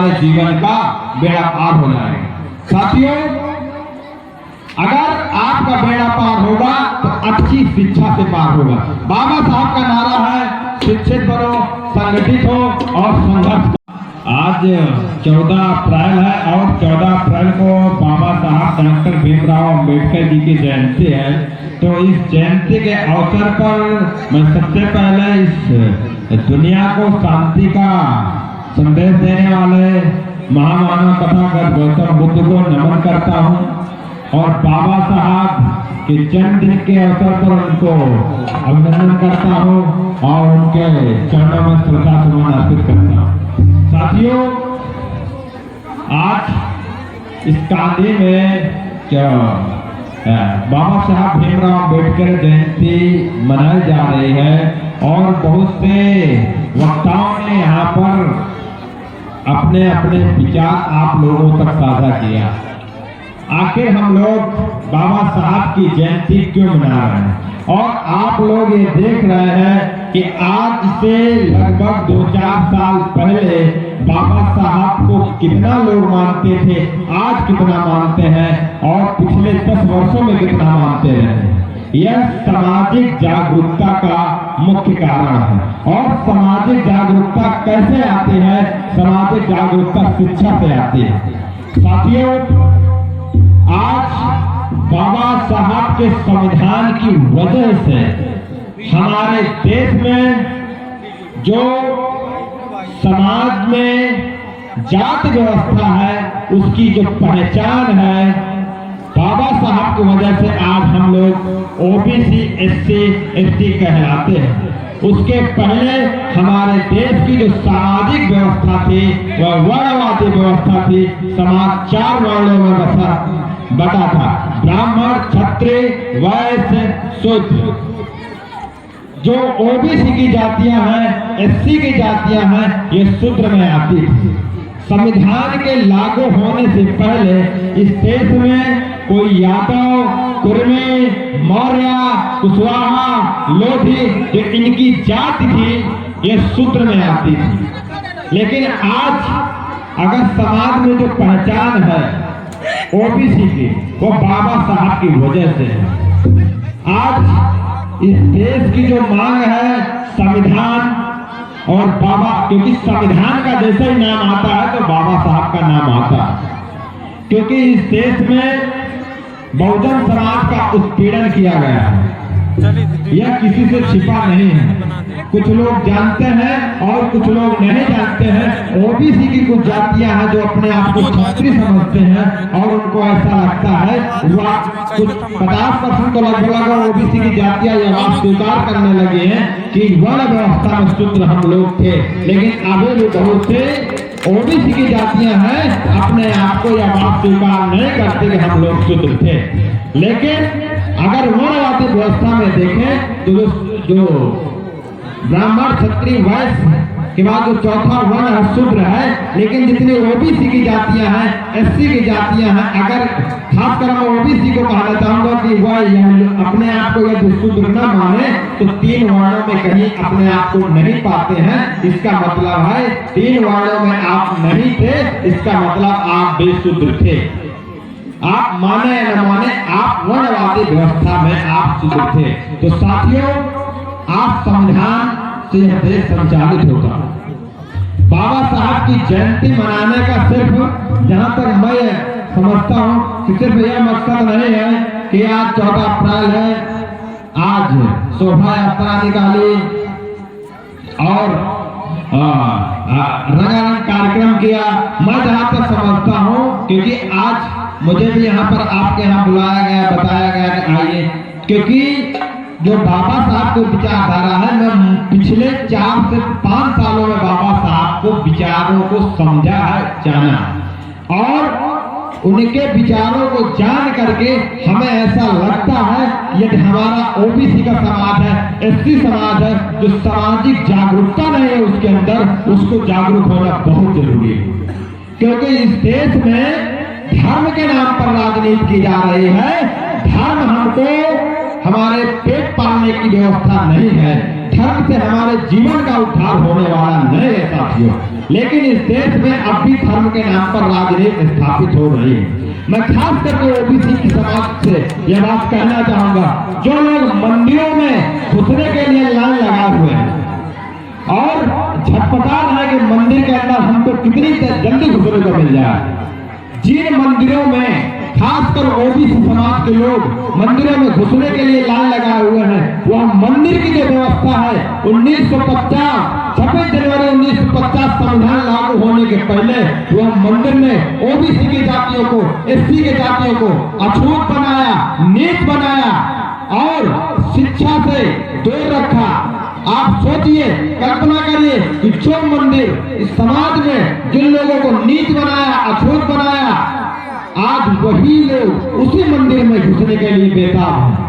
हमारे जीवन का बेड़ा पार हो जाएगा। साथियों, अगर आपका बेड़ा पार होगा तो अच्छी शिक्षा से पार होगा। बाबा साहब का नारा है, शिक्षित बनो, संगठित हो और संघर्ष। आज 14 अप्रैल है और 14 अप्रैल को बाबा साहब डॉक्टर भीमराव अंबेडकर जी की जयंती है। तो इस जयंती के अवसर पर मैं सबसे पहले इस दुनिया को शांति का संदेश देने वाले महामानव कथाकार गौतम बुद्ध को नमन करता हूँ और बाबा साहब के जन्मदिन के अवसर पर उनको अभिनंदन करता हूँ और उनके चरणों में श्रद्धा सुमन अर्पित करता हूँ। साथियों, आज इस कांदी में क्या बाबा साहब भीमराव अंबेडकर जयंती मनाई जा रही है और बहुत से वक्ताओं ने यहाँ पर अपने अपने विचार आप लोगों तक साझा किया। आखिर हम लोग बाबा साहब की जयंती क्यों मना रहे हैं और आप लोग ये देख रहे हैं कि आज से लगभग 2-4 साल पहले बाबा साहब को कितना लोग मानते थे, आज कितना मानते हैं और पिछले 10 वर्षों में कितना मानते रहे। यह सामाजिक जागरूकता का मुख्य कारण है। और सामाजिक जागरूकता कैसे आती है? सामाजिक जागरूकता शिक्षा से आती है। साथियों, आज बाबा साहब के संविधान की वजह से हमारे देश में जो समाज में जाति व्यवस्था है उसकी जो पहचान है, बाबा साहब की वजह से आज हम लोग ओबीसी, एससी, एसटी कहलाते हैं। उसके पहले हमारे देश की जो सामाजिक व्यवस्था थी वह वर्णवादी व्यवस्था थी। समाज 4 वर्णों में बटा था, ब्राह्मण, क्षत्रिय, वैश्य, शूद्र। जो ओबीसी की जातियां हैं, एससी की जातियां हैं, ये शूद्र में आती थी। संविधान के लागू होने से पहले इस देश में कोई यादव, कुर्मी, मौर्य, कुशवाहा, लोधी जो इनकी जाति थी ये शूद्र में आती थी। लेकिन आज अगर समाज में जो पहचान है ओबीसी की, वो बाबा साहब की वजह से है। आज इस देश की जो मांग है संविधान और बाबा, क्योंकि संविधान का जैसे ही नाम आता है तो बाबा साहब का नाम आता है। क्योंकि इस देश में बहुजन समाज का उत्पीड़न किया गया है, यह किसी से छिपा नहीं है। कुछ लोग जानते हैं और कुछ लोग नहीं जानते हैं। ओबीसी की कुछ जातियां हैं जो अपने आप को क्षत्रिय समझते हैं और उनको ऐसा लगता है, वह कुछ 50% तो लगभग ओबीसी की जातियां यह बात स्वीकार करने लगे हैं कि वर्ण व्यवस्था में शूद्र हम लोग थे। लेकिन अभी भी बहुत से ओबीसी की जातियां हैं अपने आप को यह बात स्वीकार नहीं करते कि हम लोग शूद्र थे। लेकिन अगर वर्णवादी व्यवस्था में देखें तो जो ब्राह्मण, क्षत्रिय, वैश्य के बाद जो चौथा वर्ण है शूद्र है। लेकिन जितने ओबीसी की जातियां हैं, एससी की जातियां हैं, अगर खासकर मैं ओबीसी को कहना चाहूंगा कि वह अपने आप को यदि शूद्र न माने तो 3 वर्णों में कहीं अपने आप को नहीं पाते हैं। इसका मतलब है 3 वर्णों में आप नहीं थे, इसका मतलब आप बेशूद्र थे। आप माने या न माने, आप वर्णवादी व्यवस्था में आप शूद्र थे। तो साथियों, आप संविधान से यह देश संचालित होगा। बाबा साहब की जयंती मनाने का सिर्फ, जहां तक मैं समझता हूं कि सिर्फ यह मकसद नहीं है कि आज 14 अप्रैल है, आज शोभा यात्रा निकाली और रंगारंग कार्यक्रम किया। मैं जहां तक समझता हूं, क्योंकि आज मुझे भी यहाँ पर आपके यहाँ बुलाया गया, बताया गया कि आइए, क्योंकि जो बाबा साहब को विचारधारा है, मैं पिछले 4 से 5 सालों में बाबा साहब को विचारों को समझा है, जाना, और उनके विचारों को जान करके हमें ऐसा लगता है यदि हमारा ओबीसी का समाज है, एससी समाज है, जो सामाजिक जागरूकता नहीं है उसके अंदर, उसको जागरूक होना बहुत जरूरी है। क्योंकि इस देश में धर्म के नाम पर राजनीति की जा रही है। धर्म हमको हमारे पेट पालने की व्यवस्था नहीं है। धर्म से हमारे जीवन का उद्धार होने वाला नहीं है साथियों। लेकिन इस देश में अब भी धर्म के नाम पर राजनीति स्थापित हो रही है। मैं खास करके ओबीसी की समाज से यह बात कहना चाहूंगा, जो लोग मंदिरों में घुसने के लिए लाइन लगाए हुए हैं और झटपटान है कि मंदिर के अंदर हमको कितनी जल्दी घुसने को मिल जाए, जिन मंदिरों में खासकर ओबीसी समाज के लोग मंदिरों में घुसने के लिए लाइन लगाए हुए हैं, वह मंदिर की जो व्यवस्था है 26 जनवरी 1950 संविधान लागू होने के पहले वह मंदिर ने ओबीसी की जातियों को, एससी के जातियों को अछूत बनाया, नीच बनाया और शिक्षा से दूर रखा। आप सोचिए, कल्पना करिए कि जो मंदिर इस समाज में जिन लोगों को नीच बनाया, अछूत बनाया, आज वही लोग उसी मंदिर में घुसने के लिए बेताब हैं।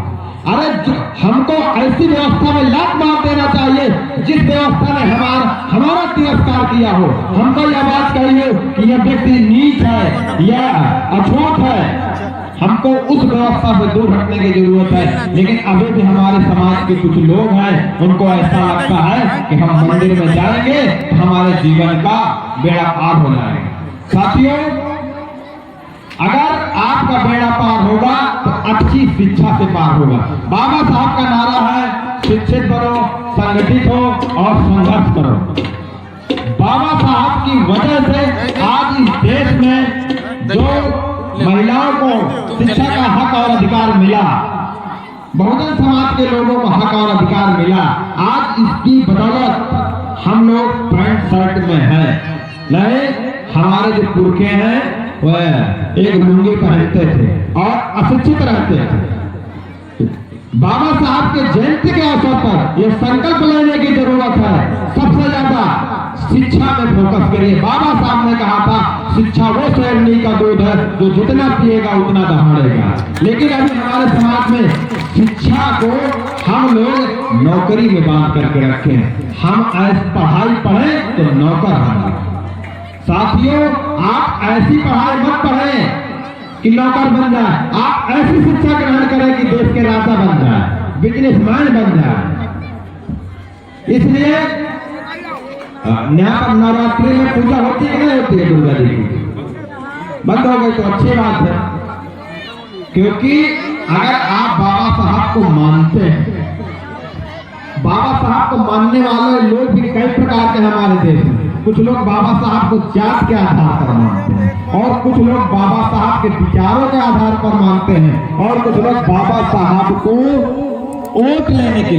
अरे हमको ऐसी व्यवस्था में लात मार देना चाहिए जिस व्यवस्था ने हमारा तिरस्कार किया हो। हमको यह बात कही हो कि यह व्यक्ति नीच है या अछूत है, हमको उस व्यवस्था से दूर हटने की जरूरत है। लेकिन अभी भी हमारे समाज के कुछ लोग हैं, उनको ऐसा लगता है कि हम मंदिर में जाएंगे तो हमारे जीवन का बेड़ा पार हो जाएगा। साथियों, अगर आपका बेड़ा पार होगा तो अच्छी शिक्षा से पार होगा। बाबा साहब का नारा है, शिक्षित बनो, संगठित हो और संघर्ष करो। बाबा साहब की वजह से आज इस देश में जो महिलाओं को शिक्षा का हक और अधिकार मिला, बहुजन समाज के लोगों को हक और अधिकार मिला, आज इसकी बदौलत हम लोग पैंट शर्ट में हैं। नहीं, हमारे जो पुरखे हैं वह एक लुंगी पहनते थे और अशिक्षित रहते थे। बाबा साहब के जयंती के अवसर पर यह संकल्प लेने की जरूरत है, सबसे ज्यादा शिक्षा में फोकस करिए। बाबा साहब ने कहा था, शिक्षा वो शेरनी का दूध है जो जितना पिएगा उतना दहाड़ेगा। लेकिन अभी हमारे समाज में शिक्षा को हम लोग नौकरी में बांध करके रखे हैं। हम पढ़ाई पढ़े तो नौकर बने। साथियों, आप ऐसी पढ़ाई मत पढ़ें कि नौकर बन जाए, आप ऐसी शिक्षा ग्रहण करें कि देश के राजा बन जाए, बिजनेसमैन बन जाए। इसलिए नवरात्रि में पूजा होती है कि नहीं होती है दुर्गा जी की? बंद हो गई तो अच्छी बात है, क्योंकि अगर आप बाबा साहब को मानते हैं, बाबा साहब को मानने वाले लोग भी कई प्रकार के हमारे देश में। कुछ लोग बाबा साहब को जात के आधार पर मानते हैं और कुछ लोग बाबा साहब के विचारों के आधार पर मानते हैं और कुछ लोग बाबा साहब को वोट लेने के लिए